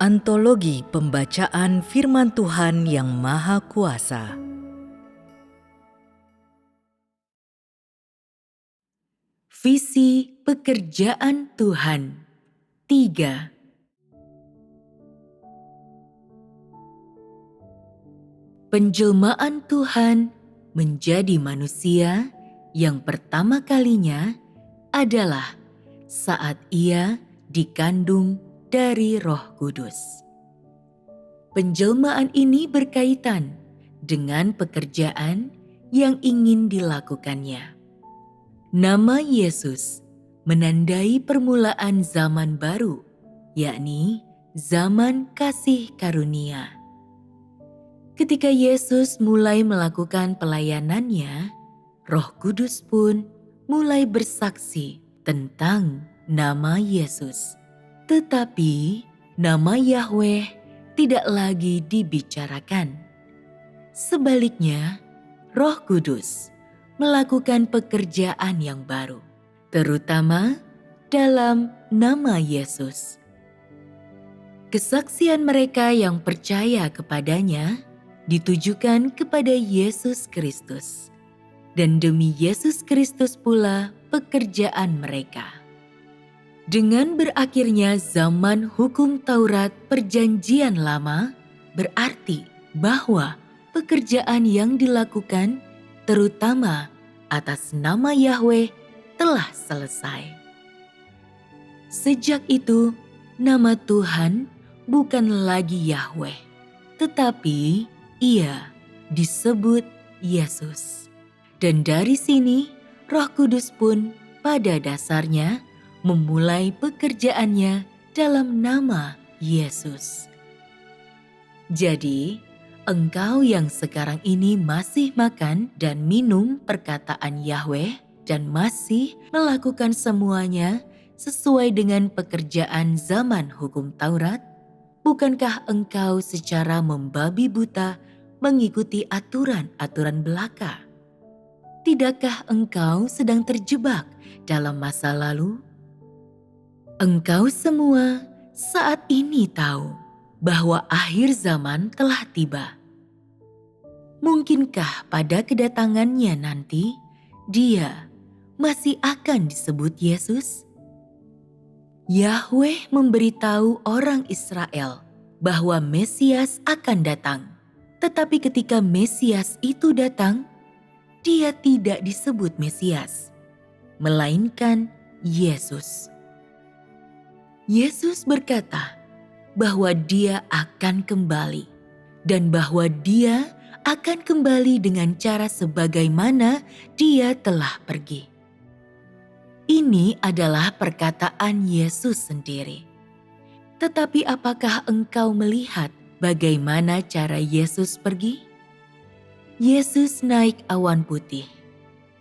Antologi Pembacaan Firman Tuhan yang Maha Kuasa. Visi Pekerjaan Tuhan 3. Penjelmaan Tuhan menjadi manusia yang pertama kalinya adalah saat Ia dikandung dari Roh Kudus. Penjelmaan ini berkaitan dengan pekerjaan yang ingin dilakukannya. Nama Yesus menandai permulaan zaman baru, yakni zaman kasih karunia. Ketika Yesus mulai melakukan pelayanannya, Roh Kudus pun mulai bersaksi tentang nama Yesus. Tetapi nama Yahweh tidak lagi dibicarakan. Sebaliknya, Roh Kudus melakukan pekerjaan yang baru, terutama dalam nama Yesus. Kesaksian mereka yang percaya kepadanya ditujukan kepada Yesus Kristus, dan demi Yesus Kristus pula pekerjaan mereka. Dengan berakhirnya zaman hukum Taurat Perjanjian Lama, berarti bahwa pekerjaan yang dilakukan terutama atas nama Yahweh telah selesai. Sejak itu, nama Tuhan bukan lagi Yahweh, tetapi Ia disebut Yesus. Dan dari sini, Roh Kudus pun pada dasarnya memulai pekerjaannya dalam nama Yesus. Jadi, engkau yang sekarang ini masih makan dan minum perkataan Yahweh dan masih melakukan semuanya sesuai dengan pekerjaan zaman hukum Taurat, bukankah engkau secara membabi buta mengikuti aturan-aturan belaka? Tidakkah engkau sedang terjebak dalam masa lalu? Engkau semua saat ini tahu bahwa akhir zaman telah tiba. Mungkinkah pada kedatangannya nanti, Dia masih akan disebut Yesus? Yahweh memberitahu orang Israel bahwa Mesias akan datang. Tetapi ketika Mesias itu datang, Dia tidak disebut Mesias, melainkan Yesus. Yesus berkata bahwa Dia akan kembali dan bahwa Dia akan kembali dengan cara sebagaimana Dia telah pergi. Ini adalah perkataan Yesus sendiri. Tetapi apakah engkau melihat bagaimana cara Yesus pergi? Yesus naik awan putih.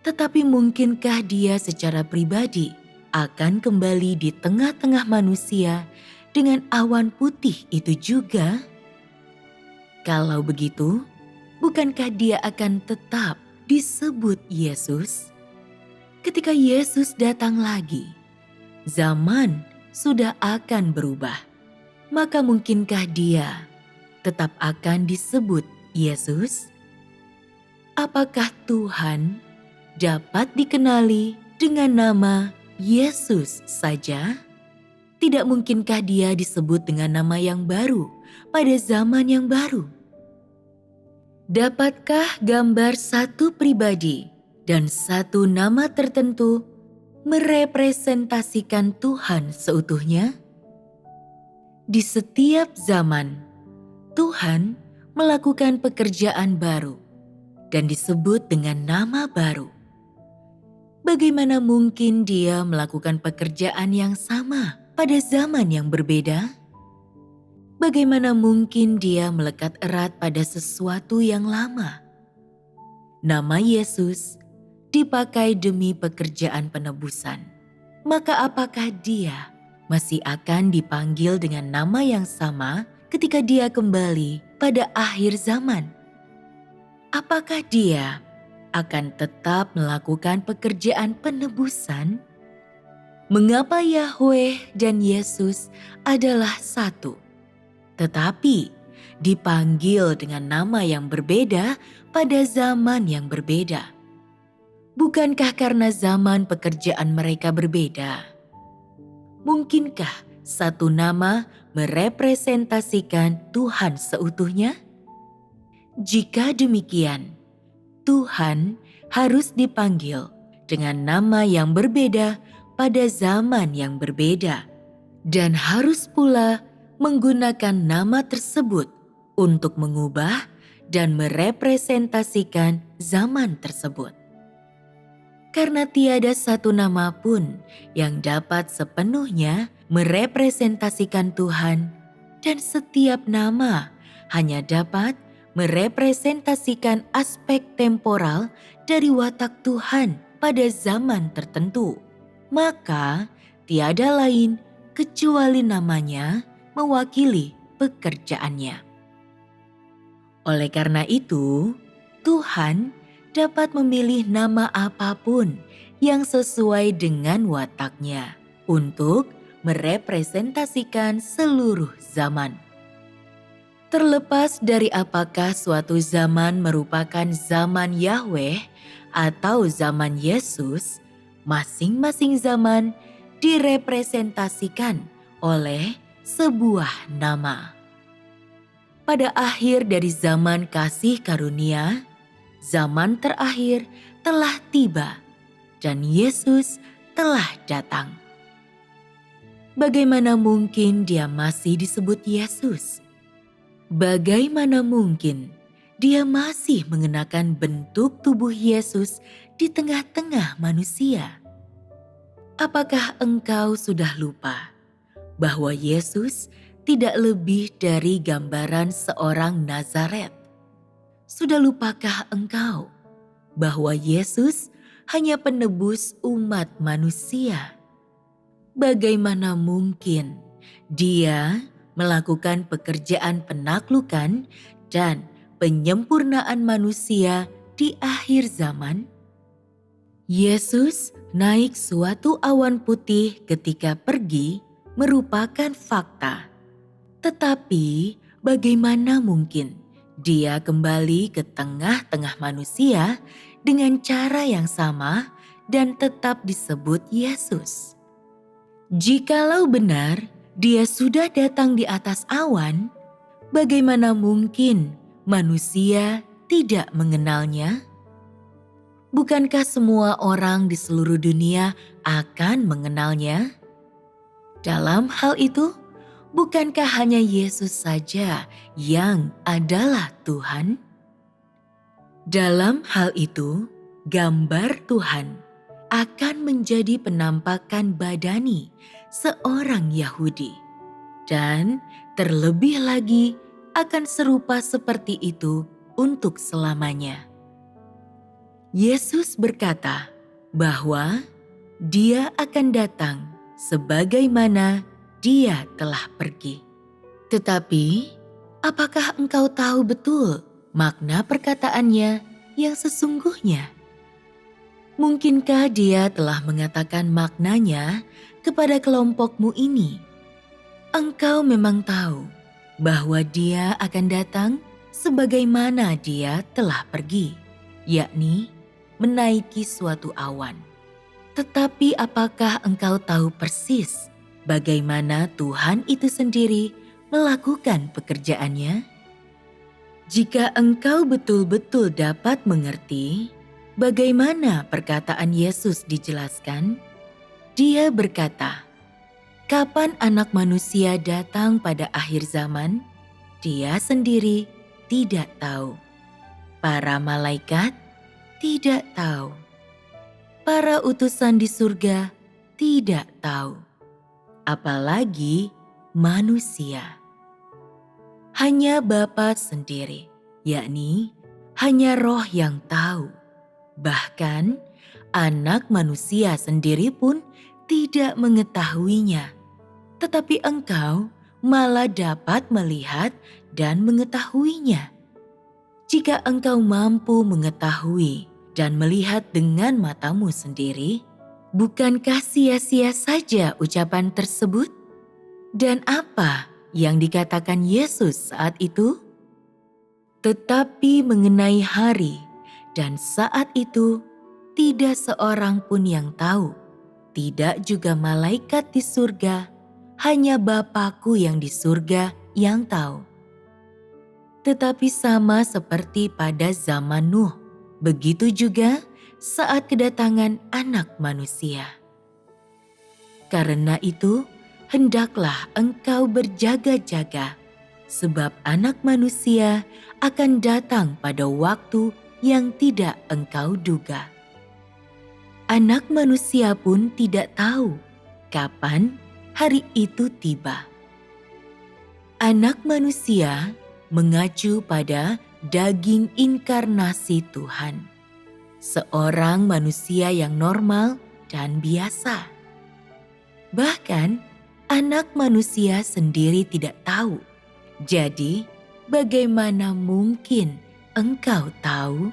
Tetapi mungkinkah Dia secara pribadi akan kembali di tengah-tengah manusia dengan awan putih itu juga? Kalau begitu, bukankah Dia akan tetap disebut Yesus? Ketika Yesus datang lagi, zaman sudah akan berubah. Maka mungkinkah Dia tetap akan disebut Yesus? Apakah Tuhan dapat dikenali dengan nama Yesus saja? Tidak mungkinkah Dia disebut dengan nama yang baru pada zaman yang baru? Dapatkah gambar satu pribadi dan satu nama tertentu merepresentasikan Tuhan seutuhnya? Di setiap zaman, Tuhan melakukan pekerjaan baru dan disebut dengan nama baru. Bagaimana mungkin Dia melakukan pekerjaan yang sama pada zaman yang berbeda? Bagaimana mungkin Dia melekat erat pada sesuatu yang lama? Nama Yesus dipakai demi pekerjaan penebusan. Maka apakah Dia masih akan dipanggil dengan nama yang sama ketika Dia kembali pada akhir zaman? Apakah Dia akan tetap melakukan pekerjaan penebusan? Mengapa Yahweh dan Yesus adalah satu? tetapi dipanggil dengan nama yang berbeda pada zaman yang berbeda. Bukankah karena zaman pekerjaan mereka berbeda? Mungkinkah satu nama merepresentasikan Tuhan seutuhnya? Jika demikian, Tuhan harus dipanggil dengan nama yang berbeda pada zaman yang berbeda, dan harus pula menggunakan nama tersebut untuk mengubah dan merepresentasikan zaman tersebut. Karena tiada satu nama pun yang dapat sepenuhnya merepresentasikan Tuhan, dan setiap nama hanya dapat merepresentasikan aspek temporal dari watak Tuhan pada zaman tertentu. Maka tiada lain kecuali namanya mewakili pekerjaannya. Oleh karena itu, Tuhan dapat memilih nama apapun yang sesuai dengan wataknya untuk merepresentasikan seluruh zaman. Terlepas dari apakah suatu zaman merupakan zaman Yahweh atau zaman Yesus, masing-masing zaman direpresentasikan oleh sebuah nama. Pada akhir dari zaman kasih karunia, zaman terakhir telah tiba dan Yesus telah datang. Bagaimana mungkin dia masih disebut Yesus? Bagaimana mungkin dia masih mengenakan bentuk tubuh Yesus di tengah-tengah manusia? Apakah engkau sudah lupa bahwa Yesus tidak lebih dari gambaran seorang Nazaret? Sudah lupakah engkau bahwa Yesus hanya penebus umat manusia? Bagaimana mungkin dia melakukan pekerjaan penaklukan dan penyempurnaan manusia di akhir zaman? Yesus naik suatu awan putih ketika pergi merupakan fakta. Tetapi bagaimana mungkin dia kembali ke tengah-tengah manusia dengan cara yang sama dan tetap disebut Yesus? Jikalau benar dia sudah datang di atas awan, bagaimana mungkin manusia tidak mengenalnya? Bukankah semua orang di seluruh dunia akan mengenalnya? Dalam hal itu, bukankah hanya Yesus saja yang adalah Tuhan? Dalam hal itu, gambar Tuhan akan menjadi penampakan badani seorang Yahudi, dan terlebih lagi akan serupa seperti itu untuk selamanya. Yesus berkata bahwa Dia akan datang sebagaimana Dia telah pergi. Tetapi, apakah engkau tahu betul makna perkataannya yang sesungguhnya? Mungkinkah Dia telah mengatakan maknanya kepada kelompokmu ini? Engkau memang tahu bahwa Dia akan datang sebagaimana Dia telah pergi, yakni menaiki suatu awan. Tetapi apakah engkau tahu persis bagaimana Tuhan itu sendiri melakukan pekerjaannya? Jika engkau betul-betul dapat mengerti bagaimana perkataan Yesus dijelaskan, Dia berkata, kapan Anak Manusia datang pada akhir zaman, Dia sendiri tidak tahu. Para malaikat tidak tahu. Para utusan di surga tidak tahu. Apalagi manusia. Hanya Bapa sendiri, yakni hanya Roh yang tahu. Bahkan Anak Manusia sendiri pun tidak mengetahuinya. Tetapi engkau malah dapat melihat dan mengetahuinya. Jika engkau mampu mengetahui dan melihat dengan matamu sendiri, bukankah sia-sia saja ucapan tersebut? Dan apa yang dikatakan Yesus saat itu? Tetapi mengenai hari dan saat itu, tidak seorang pun yang tahu, tidak juga malaikat di surga, hanya Bapa-Ku yang di surga yang tahu. Tetapi sama seperti pada zaman Nuh, begitu juga saat kedatangan Anak Manusia. Karena itu, hendaklah engkau berjaga-jaga, sebab Anak Manusia akan datang pada waktu yang tidak engkau duga. Anak Manusia pun tidak tahu kapan hari itu tiba. Anak Manusia mengacu pada daging inkarnasi Tuhan, seorang manusia yang normal dan biasa. Bahkan Anak Manusia sendiri tidak tahu. Jadi, bagaimana mungkin engkau tahu?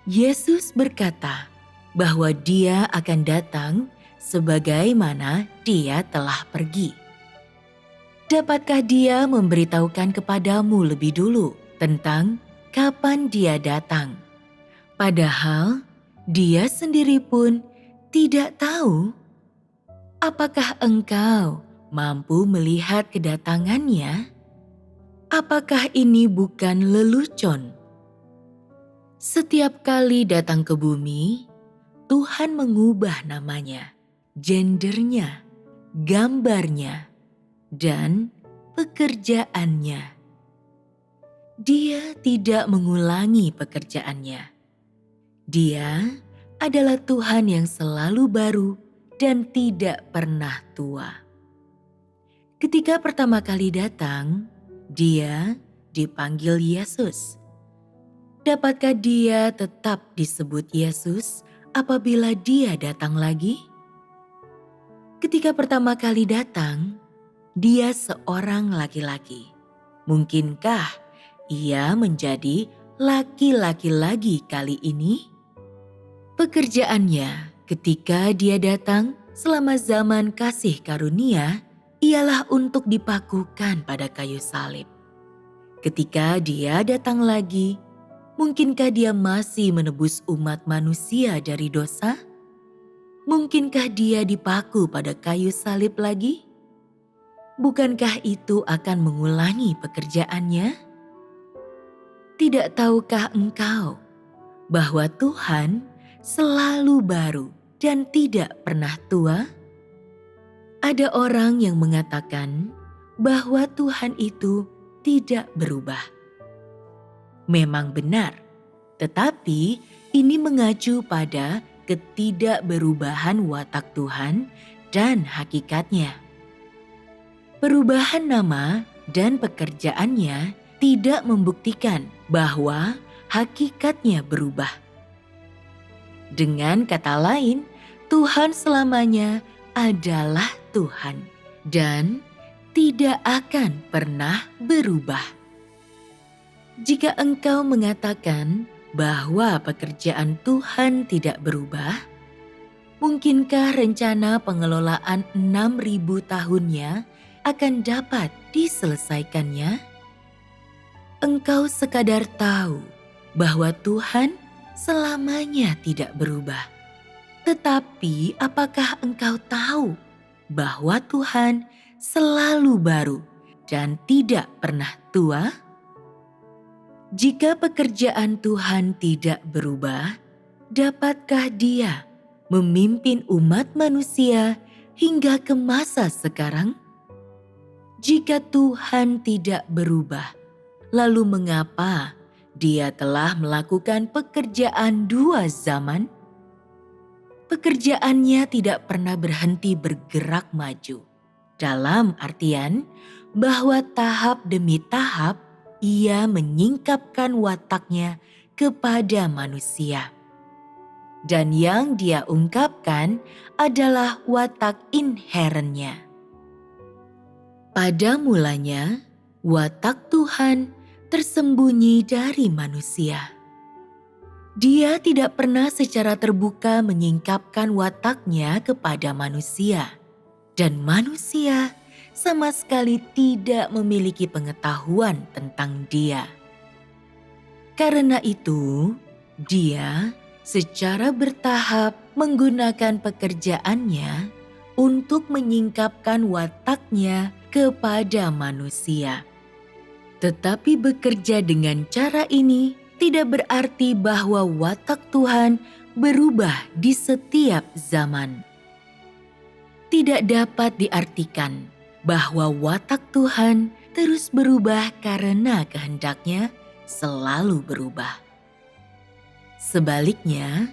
Yesus berkata bahwa Dia akan datang sebagaimana Dia telah pergi. Dapatkah Dia memberitahukan kepadamu lebih dulu tentang kapan Dia datang? Padahal Dia sendiri pun tidak tahu. Apakah engkau mampu melihat kedatangannya? Apakah ini bukan lelucon? Setiap kali datang ke bumi, Tuhan mengubah namanya, gendernya, gambarnya, dan pekerjaannya. Dia tidak mengulangi pekerjaannya. Dia adalah Tuhan yang selalu baru dan tidak pernah tua. Ketika pertama kali datang, Dia dipanggil Yesus. Dapatkah Dia tetap disebut Yesus apabila Dia datang lagi? Ketika pertama kali datang, Dia seorang laki-laki. Mungkinkah Ia menjadi laki-laki lagi kali ini? Pekerjaannya ketika Dia datang selama zaman kasih karunia ialah untuk dipakukan pada kayu salib. Ketika Dia datang lagi, mungkinkah Dia masih menebus umat manusia dari dosa? Mungkinkah Dia dipaku pada kayu salib lagi? Bukankah itu akan mengulangi pekerjaannya? Tidak tahukah engkau bahwa Tuhan selalu baru dan tidak pernah tua? Ada orang yang mengatakan bahwa Tuhan itu tidak berubah. Memang benar, tetapi ini mengacu pada ketidakberubahan watak Tuhan dan hakikatnya. Perubahan nama dan pekerjaannya tidak membuktikan bahwa hakikatnya berubah. Dengan kata lain, Tuhan selamanya adalah Tuhan dan tidak akan pernah berubah. Jika engkau mengatakan bahwa pekerjaan Tuhan tidak berubah, mungkinkah rencana pengelolaan 6.000 tahunnya akan dapat diselesaikannya? Engkau sekadar tahu bahwa Tuhan selamanya tidak berubah. Tetapi apakah engkau tahu bahwa Tuhan selalu baru dan tidak pernah tua? Jika pekerjaan Tuhan tidak berubah, dapatkah Dia memimpin umat manusia hingga ke masa sekarang? Jika Tuhan tidak berubah, lalu mengapa Dia telah melakukan pekerjaan 2 zaman? Pekerjaannya tidak pernah berhenti bergerak maju. Dalam artian bahwa tahap demi tahap Ia menyingkapkan wataknya kepada manusia. Dan yang Dia ungkapkan adalah watak inherennya. Pada mulanya, watak Tuhan tersembunyi dari manusia. Dia tidak pernah secara terbuka menyingkapkan wataknya kepada manusia. Dan manusia sama sekali tidak memiliki pengetahuan tentang Dia. Karena itu, dia secara bertahap menggunakan pekerjaannya untuk menyingkapkan wataknya kepada manusia. Tetapi bekerja dengan cara ini tidak berarti bahwa watak Tuhan berubah di setiap zaman. Tidak dapat diartikan bahwa watak Tuhan terus berubah karena kehendaknya selalu berubah. Sebaliknya,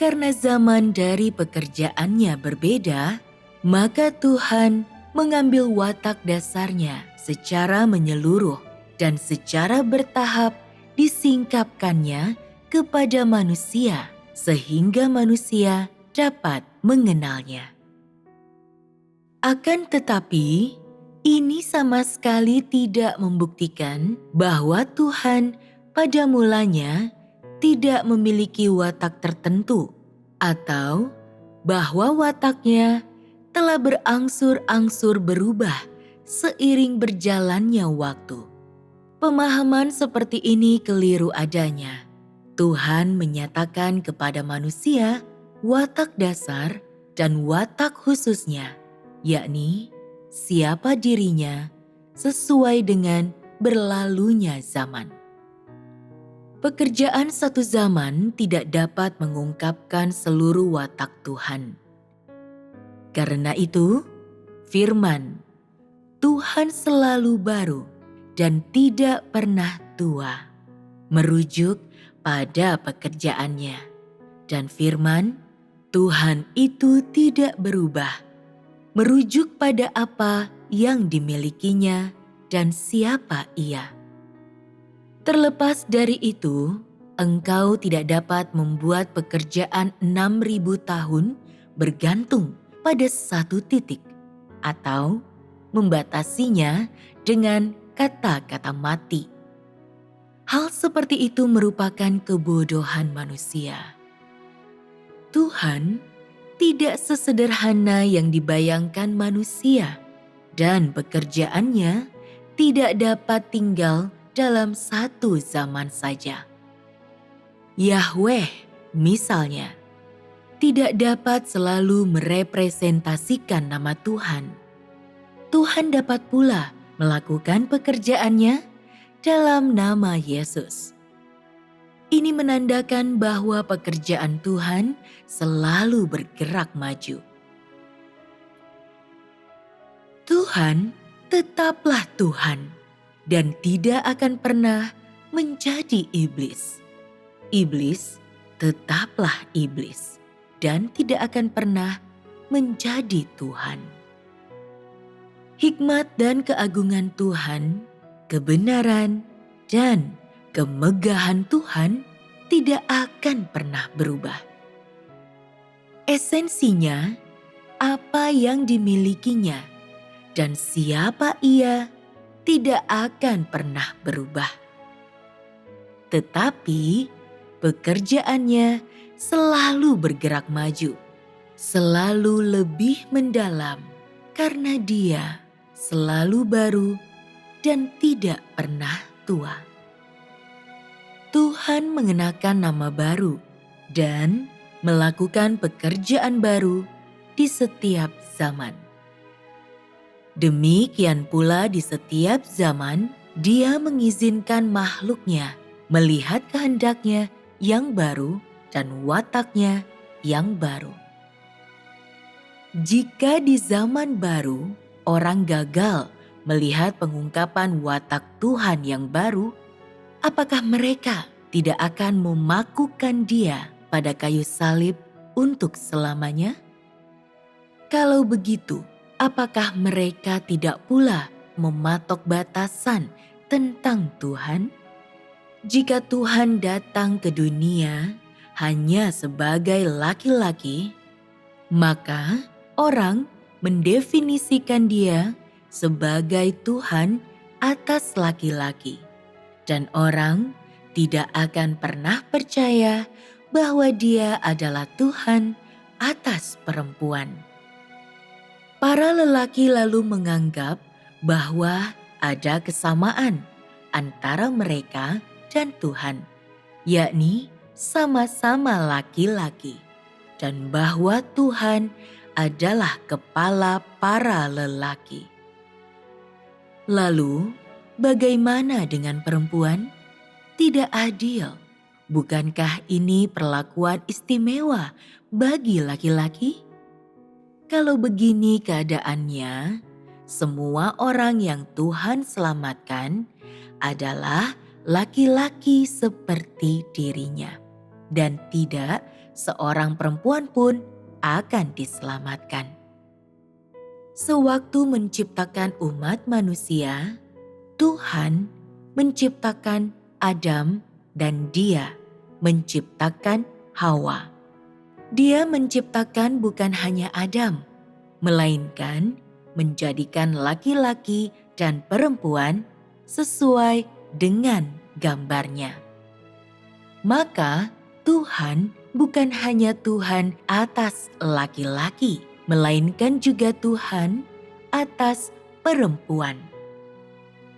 karena zaman dari pekerjaannya berbeda, maka Tuhan mengambil watak dasarnya secara menyeluruh dan secara bertahap disingkapkannya kepada manusia sehingga manusia dapat mengenalnya. Akan tetapi, ini sama sekali tidak membuktikan bahwa Tuhan pada mulanya tidak memiliki watak tertentu atau bahwa wataknya telah berangsur-angsur berubah seiring berjalannya waktu. Pemahaman seperti ini keliru adanya. Tuhan menyatakan kepada manusia watak dasar dan watak khususnya, yakni siapa dirinya sesuai dengan berlalunya zaman. Pekerjaan satu zaman tidak dapat mengungkapkan seluruh watak Tuhan. Karena itu, firman Tuhan selalu baru dan tidak pernah tua, merujuk pada pekerjaannya. Dan firman Tuhan itu tidak berubah, merujuk pada apa yang dimilikinya dan siapa Ia. Terlepas dari itu, engkau tidak dapat membuat pekerjaan 6.000 tahun bergantung pada satu titik atau membatasinya dengan kata-kata mati. Hal seperti itu merupakan kebodohan manusia. Tuhan tidak sesederhana yang dibayangkan manusia dan pekerjaannya tidak dapat tinggal dalam satu zaman saja. Yahweh, misalnya, tidak dapat selalu merepresentasikan nama Tuhan. Tuhan dapat pula melakukan pekerjaannya dalam nama Yesus. Ini menandakan bahwa pekerjaan Tuhan selalu bergerak maju. Tuhan tetaplah Tuhan dan tidak akan pernah menjadi iblis. Iblis tetaplah iblis dan tidak akan pernah menjadi Tuhan. Hikmat dan keagungan Tuhan, kebenaran dan kemegahan Tuhan tidak akan pernah berubah. Esensinya, apa yang dimilikinya dan siapa Ia tidak akan pernah berubah. Tetapi pekerjaannya selalu bergerak maju, selalu lebih mendalam karena Dia selalu baru dan tidak pernah tua. Tuhan mengenakan nama baru dan melakukan pekerjaan baru di setiap zaman. Demikian pula di setiap zaman, Dia mengizinkan makhluknya melihat kehendaknya yang baru dan wataknya yang baru. Jika di zaman baru, orang gagal melihat pengungkapan watak Tuhan yang baru, apakah mereka tidak akan memakukan Dia pada kayu salib untuk selamanya? Kalau begitu, apakah mereka tidak pula mematok batasan tentang Tuhan? Jika Tuhan datang ke dunia hanya sebagai laki-laki, maka orang mendefinisikan Dia sebagai Tuhan atas laki-laki, dan orang tidak akan pernah percaya bahwa Dia adalah Tuhan atas perempuan. Para lelaki lalu menganggap bahwa ada kesamaan antara mereka dan Tuhan, yakni sama-sama laki-laki, dan bahwa Tuhan adalah kepala para lelaki. Lalu, bagaimana dengan perempuan? Tidak adil. Bukankah ini perlakuan istimewa bagi laki-laki? Kalau begini keadaannya, semua orang yang Tuhan selamatkan adalah laki-laki seperti dirinya, dan tidak seorang perempuan pun akan diselamatkan. Sewaktu menciptakan umat manusia, Tuhan menciptakan Adam dan Dia menciptakan Hawa. Dia menciptakan bukan hanya Adam, melainkan menjadikan laki-laki dan perempuan sesuai dengan gambarnya. Maka Tuhan bukan hanya Tuhan atas laki-laki, melainkan juga Tuhan atas perempuan.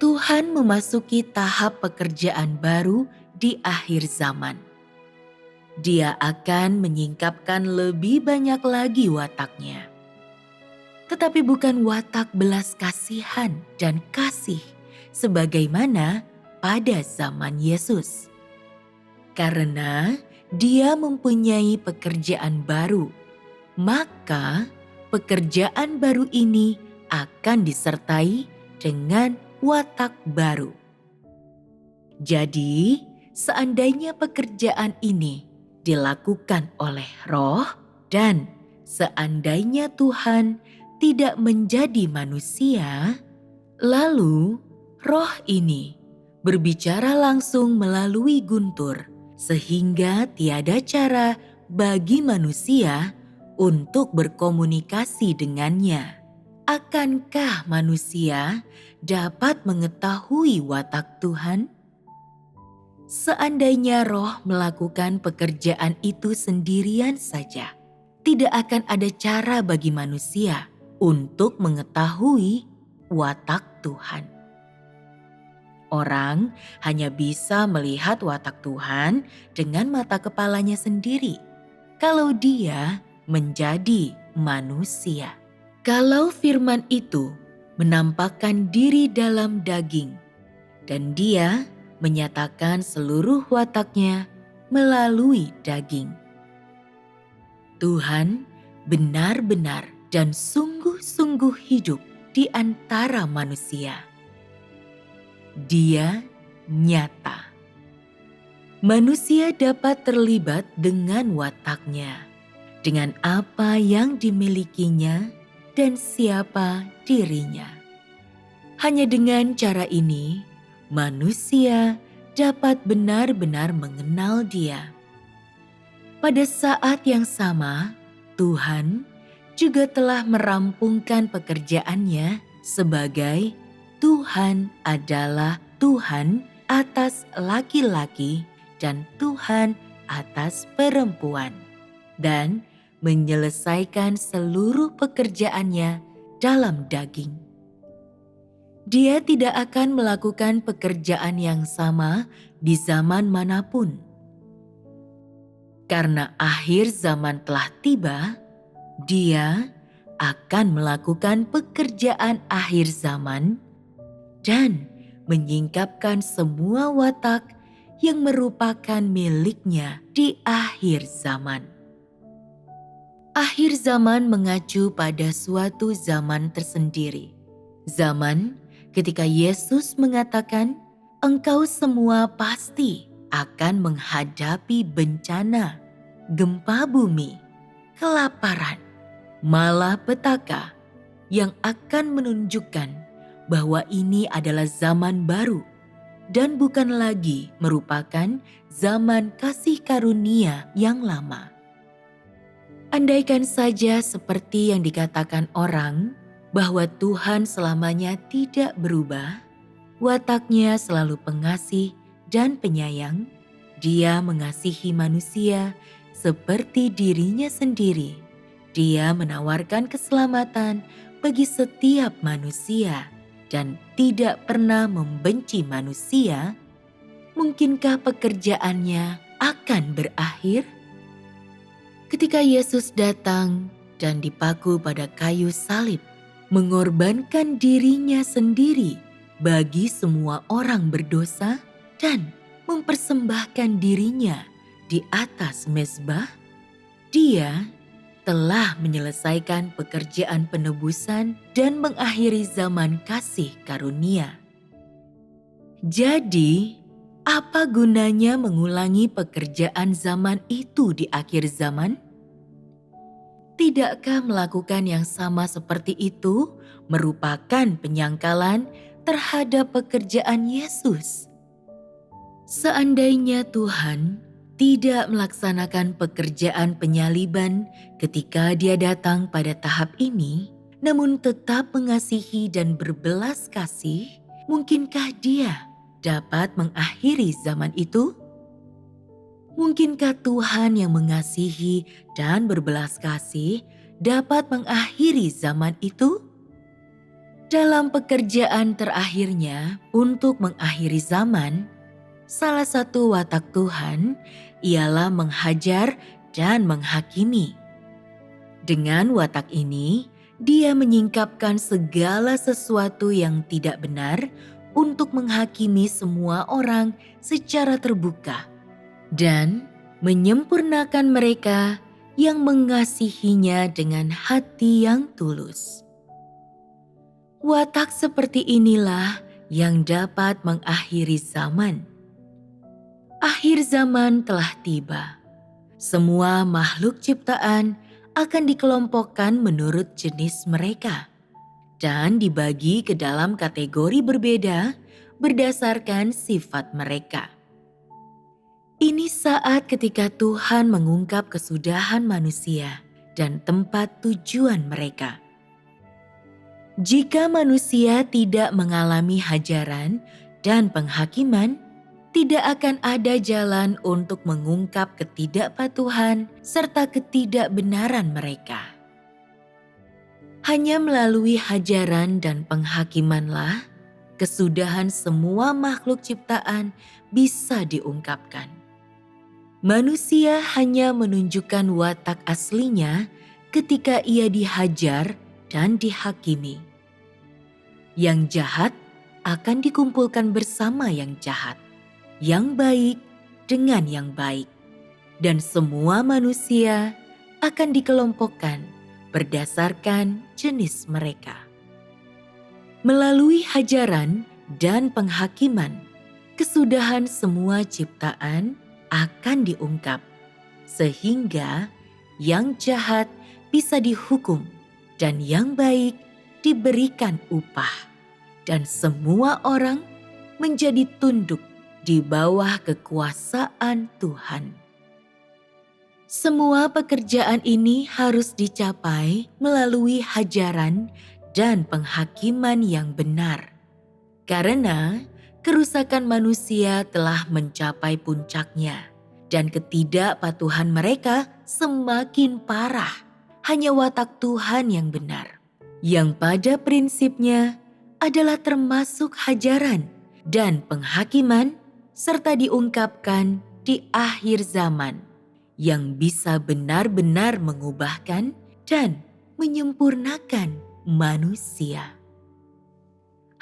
Tuhan memasuki tahap pekerjaan baru di akhir zaman. Dia akan menyingkapkan lebih banyak lagi wataknya. Tetapi bukan watak belas kasihan dan kasih sebagaimana pada zaman Yesus. Karena Dia mempunyai pekerjaan baru, maka pekerjaan baru ini akan disertai dengan watak baru. Jadi, seandainya pekerjaan ini dilakukan oleh Roh, dan seandainya Tuhan tidak menjadi manusia, lalu Roh ini berbicara langsung melalui guntur, sehingga tiada cara bagi manusia untuk berkomunikasi dengannya. Akankah manusia dapat mengetahui watak Tuhan? Seandainya Roh melakukan pekerjaan itu sendirian saja, tidak akan ada cara bagi manusia untuk mengetahui watak Tuhan. Orang hanya bisa melihat watak Tuhan dengan mata kepalanya sendiri kalau dia menjadi manusia. Kalau firman itu menampakkan diri dalam daging, dan Dia menyatakan seluruh wataknya melalui daging. Tuhan benar-benar dan sungguh-sungguh hidup di antara manusia. Dia nyata. Manusia dapat terlibat dengan wataknya, dengan apa yang dimilikinya dan siapa dirinya. Hanya dengan cara ini, manusia dapat benar-benar mengenal Dia. Pada saat yang sama, Tuhan juga telah merampungkan pekerjaannya sebagai Tuhan adalah Tuhan atas laki-laki dan Tuhan atas perempuan, dan menyelesaikan seluruh pekerjaannya dalam daging. Dia tidak akan melakukan pekerjaan yang sama di zaman manapun. Karena akhir zaman telah tiba, Dia akan melakukan pekerjaan akhir zaman dan menyingkapkan semua watak yang merupakan miliknya di akhir zaman. Akhir zaman mengacu pada suatu zaman tersendiri. Zaman ketika Yesus mengatakan, "Engkau semua pasti akan menghadapi bencana, gempa bumi, kelaparan, malapetaka," yang akan menunjukkan bahwa ini adalah zaman baru dan bukan lagi merupakan zaman kasih karunia yang lama. Andaikan saja seperti yang dikatakan orang bahwa Tuhan selamanya tidak berubah, wataknya selalu pengasih dan penyayang, Dia mengasihi manusia seperti dirinya sendiri. Dia menawarkan keselamatan bagi setiap manusia dan tidak pernah membenci manusia, mungkinkah pekerjaannya akan berakhir? Ketika Yesus datang dan dipaku pada kayu salib, mengorbankan dirinya sendiri bagi semua orang berdosa dan mempersembahkan dirinya di atas mezbah, Dia telah menyelesaikan pekerjaan penebusan dan mengakhiri zaman kasih karunia. Jadi, apa gunanya mengulangi pekerjaan zaman itu di akhir zaman? Tidakkah melakukan yang sama seperti itu merupakan penyangkalan terhadap pekerjaan Yesus? Seandainya Tuhan tidak melaksanakan pekerjaan penyaliban ketika Dia datang pada tahap ini, namun tetap mengasihi dan berbelas kasih, mungkinkah Dia dapat mengakhiri zaman itu? Mungkinkah Tuhan yang mengasihi dan berbelas kasih dapat mengakhiri zaman itu? Dalam pekerjaan terakhirnya untuk mengakhiri zaman, salah satu watak Tuhan ialah menghajar dan menghakimi. Dengan watak ini, Dia menyingkapkan segala sesuatu yang tidak benar untuk menghakimi semua orang secara terbuka dan menyempurnakan mereka yang mengasihinya dengan hati yang tulus. Watak seperti inilah yang dapat mengakhiri zaman. Akhir zaman telah tiba. Semua makhluk ciptaan akan dikelompokkan menurut jenis mereka dan dibagi ke dalam kategori berbeda berdasarkan sifat mereka. Ini saat ketika Tuhan mengungkap kesudahan manusia dan tempat tujuan mereka. Jika manusia tidak mengalami hajaran dan penghakiman, tidak akan ada jalan untuk mengungkap ketidakpatuhan serta ketidakbenaran mereka. Hanya melalui hajaran dan penghakimanlah kesudahan semua makhluk ciptaan bisa diungkapkan. Manusia hanya menunjukkan watak aslinya ketika ia dihajar dan dihakimi. Yang jahat akan dikumpulkan bersama yang jahat, yang baik dengan yang baik, dan semua manusia akan dikelompokkan berdasarkan jenis mereka. Melalui hajaran dan penghakiman, kesudahan semua ciptaan akan diungkap, sehingga yang jahat bisa dihukum dan yang baik diberikan upah, dan semua orang menjadi tunduk di bawah kekuasaan Tuhan. Semua pekerjaan ini harus dicapai melalui hajaran dan penghakiman yang benar, karena kerusakan manusia telah mencapai puncaknya dan ketidakpatuhan mereka semakin parah. Hanya watak Tuhan yang benar, yang pada prinsipnya adalah termasuk hajaran dan penghakiman serta diungkapkan di akhir zaman, yang bisa benar-benar mengubahkan dan menyempurnakan manusia.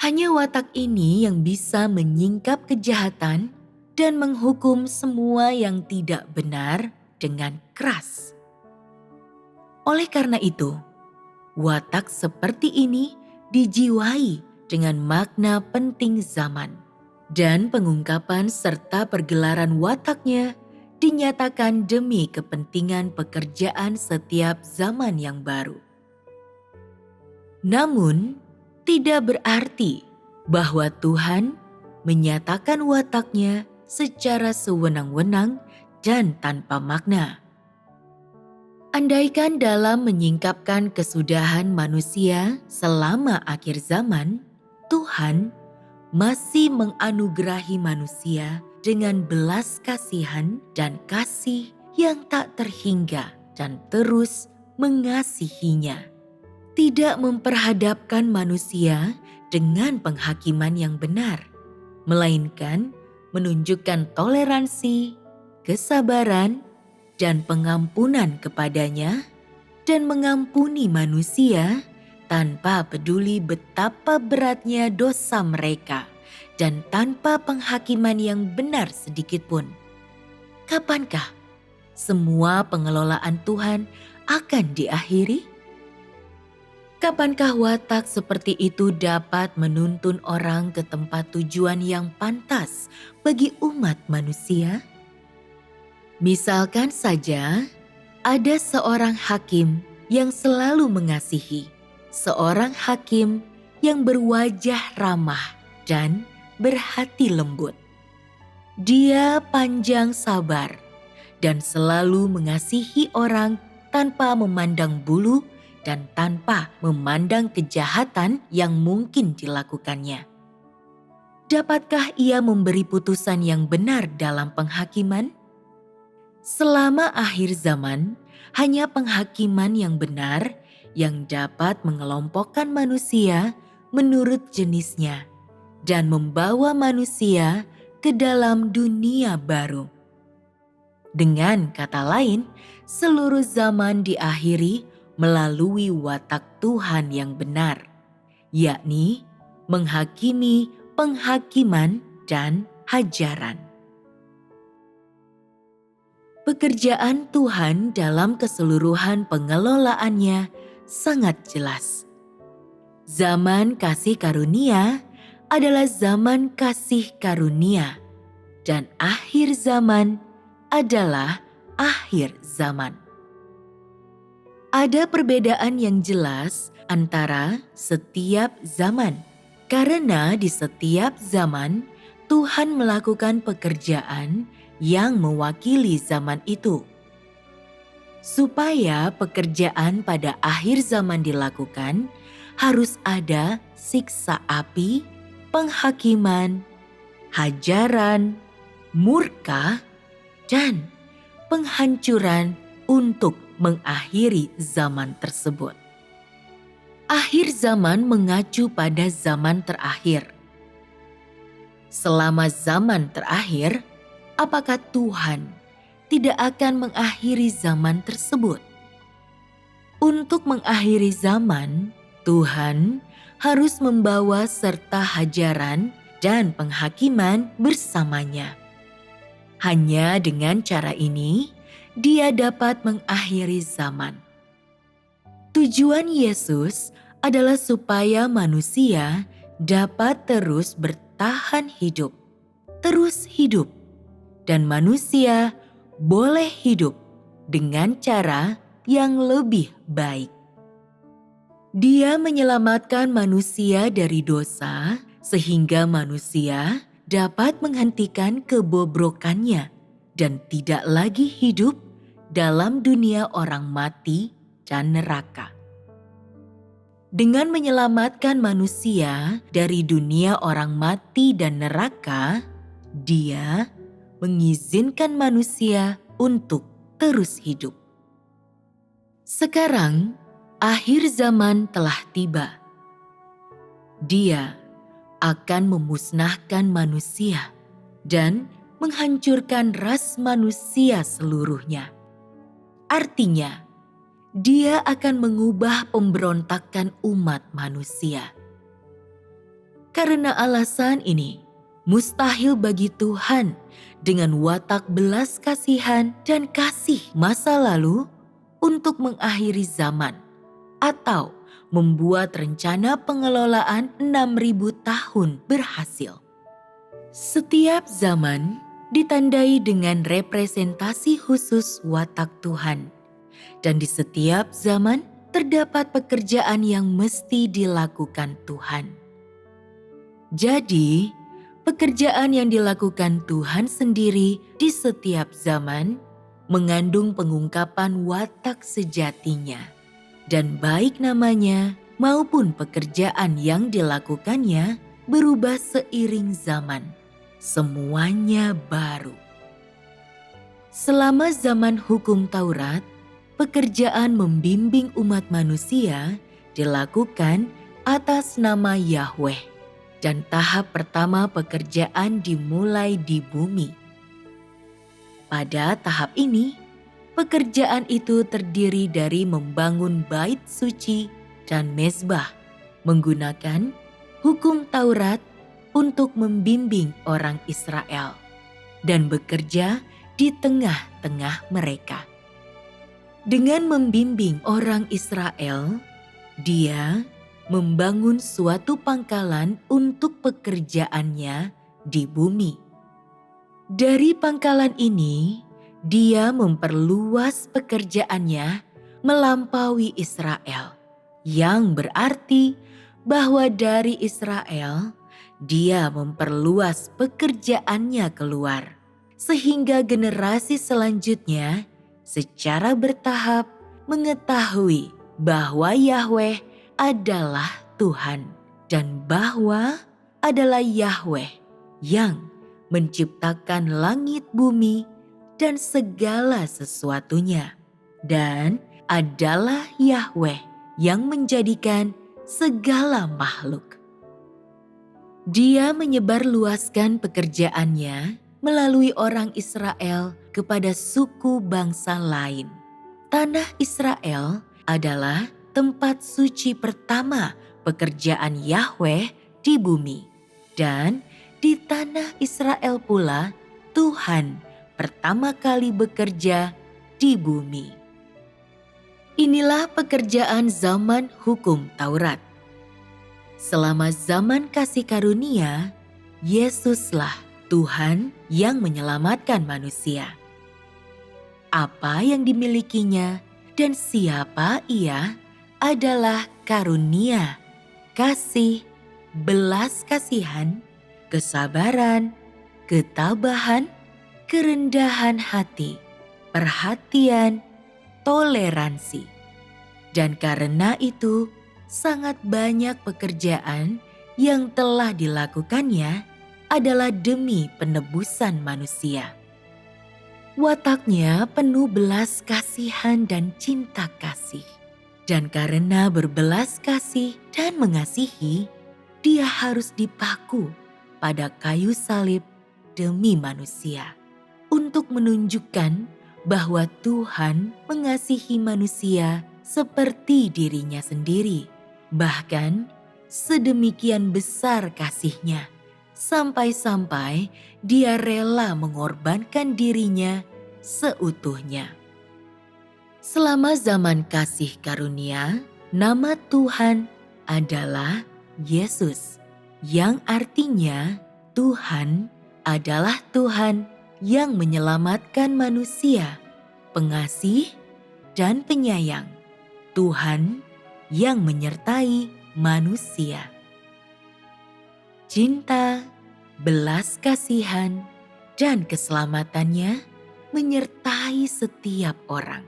Hanya watak ini yang bisa menyingkap kejahatan dan menghukum semua yang tidak benar dengan keras. Oleh karena itu, watak seperti ini dijiwai dengan makna penting zaman, dan pengungkapan serta pergelaran wataknya dinyatakan demi kepentingan pekerjaan setiap zaman yang baru. Namun, tidak berarti bahwa Tuhan menyatakan wataknya secara sewenang-wenang dan tanpa makna. Andaikan dalam menyingkapkan kesudahan manusia selama akhir zaman, Tuhan masih menganugerahi manusia dengan belas kasihan dan kasih yang tak terhingga dan terus mengasihinya. tidak memperhadapkan manusia dengan penghakiman yang benar, melainkan menunjukkan toleransi, kesabaran, dan pengampunan kepadanya, dan mengampuni manusia tanpa peduli betapa beratnya dosa mereka dan tanpa penghakiman yang benar sedikit pun. Kapankah semua pengelolaan Tuhan akan diakhiri? Kapankah watak seperti itu dapat menuntun orang ke tempat tujuan yang pantas bagi umat manusia? Misalkan saja ada seorang hakim yang selalu mengasihi, seorang hakim yang berwajah ramah dan berhati lembut. Dia panjang sabar dan selalu mengasihi orang tanpa memandang bulu dan tanpa memandang kejahatan yang mungkin dilakukannya. Dapatkah ia memberi putusan yang benar dalam penghakiman? Selama akhir zaman, hanya penghakiman yang benar yang dapat mengelompokkan manusia menurut jenisnya dan membawa manusia ke dalam dunia baru. Dengan kata lain, seluruh zaman diakhiri melalui watak Tuhan yang benar, yakni menghakimi penghakiman dan hajaran. Pekerjaan Tuhan dalam keseluruhan pengelolaannya sangat jelas. Zaman kasih karunia adalah zaman kasih karunia, dan akhir zaman adalah akhir zaman. Ada perbedaan yang jelas antara setiap zaman, karena di setiap zaman Tuhan melakukan pekerjaan yang mewakili zaman itu. Supaya pekerjaan pada akhir zaman dilakukan, harus ada siksa api, penghakiman, hajaran, murka, dan penghancuran untuk mengakhiri zaman tersebut. Akhir zaman mengacu pada zaman terakhir. Selama zaman terakhir, apakah Tuhan tidak akan mengakhiri zaman tersebut? Untuk mengakhiri zaman, Tuhan harus membawa serta hajaran dan penghakiman bersamanya. Hanya dengan cara ini, Dia dapat mengakhiri zaman. Tujuan Yesus adalah supaya manusia dapat terus bertahan hidup, terus hidup, dan manusia boleh hidup dengan cara yang lebih baik. Dia menyelamatkan manusia dari dosa sehingga manusia dapat menghentikan kebobrokannya dan tidak lagi hidup dalam dunia orang mati dan neraka. Dengan menyelamatkan manusia dari dunia orang mati dan neraka, Dia mengizinkan manusia untuk terus hidup. Sekarang, akhir zaman telah tiba. Dia akan memusnahkan manusia dan menghancurkan ras manusia seluruhnya. Artinya, Dia akan mengubah pemberontakan umat manusia. Karena alasan ini, mustahil bagi Tuhan dengan watak belas kasihan dan kasih masa lalu untuk mengakhiri zaman atau membuat rencana pengelolaan 6.000 tahun berhasil. Setiap zaman ditandai dengan representasi khusus watak Tuhan, dan di setiap zaman terdapat pekerjaan yang mesti dilakukan Tuhan. Jadi, pekerjaan yang dilakukan Tuhan sendiri di setiap zaman mengandung pengungkapan watak sejatinya, dan baik namanya maupun pekerjaan yang dilakukannya berubah seiring zaman. Semuanya baru. Selama zaman hukum Taurat, pekerjaan membimbing umat manusia dilakukan atas nama Yahweh, dan tahap pertama pekerjaan dimulai di bumi. Pada tahap ini, pekerjaan itu terdiri dari membangun bait suci dan mezbah, menggunakan hukum Taurat untuk membimbing orang Israel dan bekerja di tengah-tengah mereka. Dengan membimbing orang Israel, dia membangun suatu pangkalan untuk pekerjaannya di bumi. Dari pangkalan ini, dia memperluas pekerjaannya melampaui Israel, yang berarti bahwa dari Israel dia memperluas pekerjaannya keluar, sehingga generasi selanjutnya secara bertahap mengetahui bahwa Yahweh adalah Tuhan dan bahwa adalah Yahweh yang menciptakan langit bumi dan segala sesuatunya, dan adalah Yahweh yang menjadikan segala makhluk. Dia menyebarluaskan pekerjaannya melalui orang Israel kepada suku bangsa lain. Tanah Israel adalah tempat suci pertama pekerjaan Yahweh di bumi. Dan di tanah Israel pula Tuhan pertama kali bekerja di bumi. Inilah pekerjaan zaman hukum Taurat. Selama zaman kasih karunia, Yesuslah Tuhan yang menyelamatkan manusia. Apa yang dimilikinya dan siapa ia adalah karunia, kasih, belas kasihan, kesabaran, ketabahan, kerendahan hati, perhatian, toleransi. Dan karena itu, sangat banyak pekerjaan yang telah dilakukannya adalah demi penebusan manusia. Wataknya penuh belas kasihan dan cinta kasih. Dan karena berbelas kasih dan mengasihi, dia harus dipaku pada kayu salib demi manusia, untuk menunjukkan bahwa Tuhan mengasihi manusia seperti dirinya sendiri. Bahkan sedemikian besar kasihnya, sampai-sampai dia rela mengorbankan dirinya seutuhnya. Selama zaman kasih karunia, nama Tuhan adalah Yesus, yang artinya Tuhan adalah Tuhan yang menyelamatkan manusia, pengasih dan penyayang, Tuhan yang menyertai manusia. Cinta, belas kasihan, dan keselamatannya menyertai setiap orang.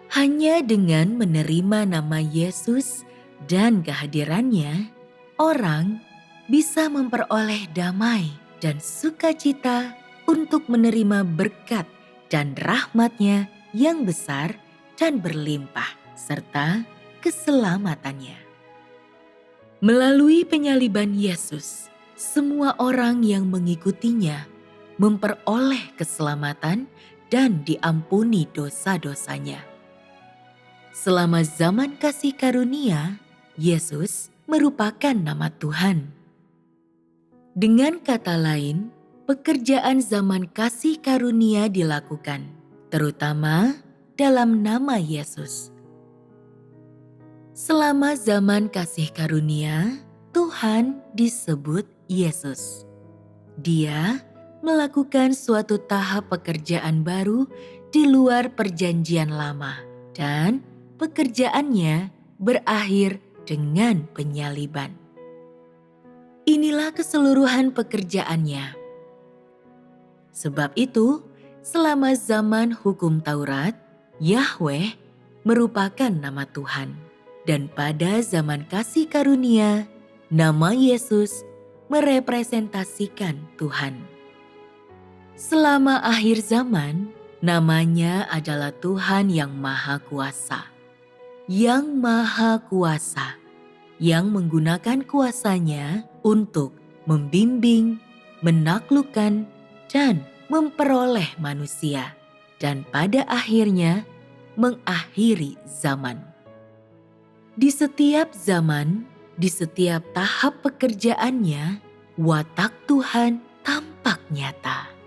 Hanya dengan menerima nama Yesus dan kehadirannya, orang bisa memperoleh damai dan sukacita untuk menerima berkat dan rahmat-Nya yang besar dan berlimpah, serta keselamatannya. Melalui penyaliban Yesus, semua orang yang mengikutinya memperoleh keselamatan dan diampuni dosa-dosanya. Selama zaman kasih karunia, Yesus merupakan nama Tuhan. Dengan kata lain, pekerjaan zaman kasih karunia dilakukan, terutama dalam nama Yesus. Selama zaman kasih karunia, Tuhan disebut Yesus. Dia melakukan suatu tahap pekerjaan baru di luar perjanjian lama, dan pekerjaannya berakhir dengan penyaliban. Inilah keseluruhan pekerjaannya. Sebab itu, selama zaman hukum Taurat, Yahweh merupakan nama Tuhan. Dan pada zaman kasih karunia, nama Yesus merepresentasikan Tuhan. Selama akhir zaman, namanya adalah Tuhan yang Maha Kuasa. yang Maha Kuasa, yang menggunakan kuasanya untuk membimbing, menaklukkan, dan memperoleh manusia, dan pada akhirnya mengakhiri zaman. Di setiap zaman, di setiap tahap pekerjaannya, watak Tuhan tampak nyata.